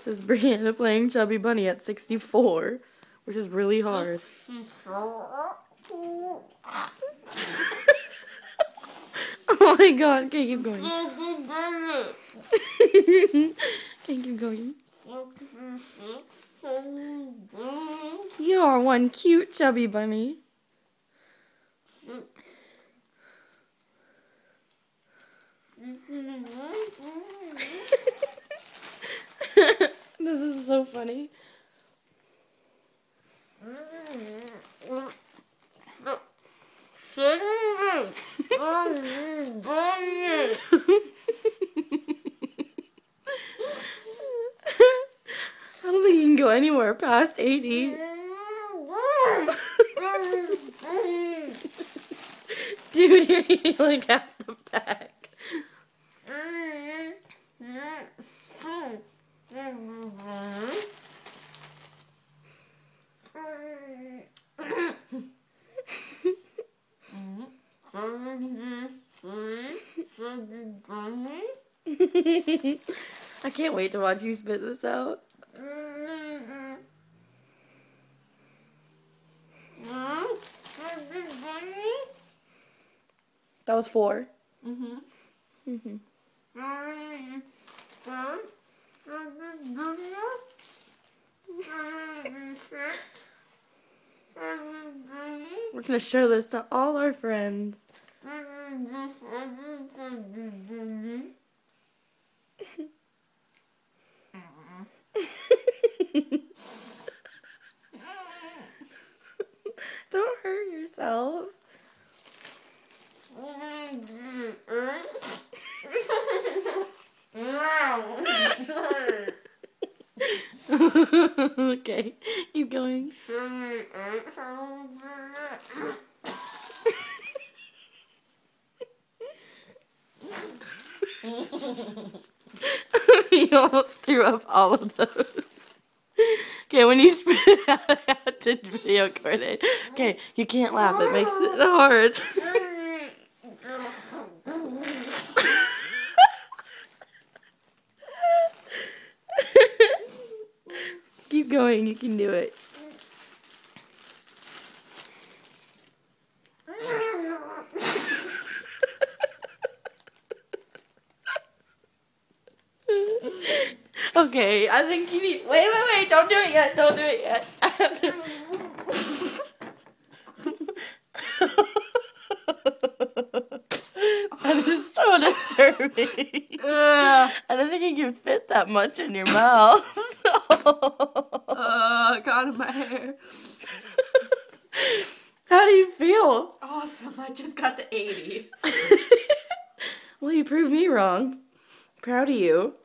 This is Brianna playing Chubby Bunny at 64, which is really hard. Oh my god, okay, keep going. Okay, keep going. You are one cute Chubby Bunny. This is so funny. I don't think you can go anywhere past 80. Dude, you're eating like half the pack. I can't wait to watch you spit this out. That was 4. We're gonna show this to all our friends. Don't hurt yourself. Okay, keep going. You almost threw up all of those. Okay, when you spit it out, I have to video record it. Okay, you can't laugh. It makes it hard. Keep going. You can do it. Okay, I think you need... Wait. Don't do it yet. Don't do it yet. I have to... That is so disturbing. I don't think you can fit that much in your mouth. It got in my hair. How do you feel? Awesome, I just got to 80. Well, you proved me wrong. Proud of you.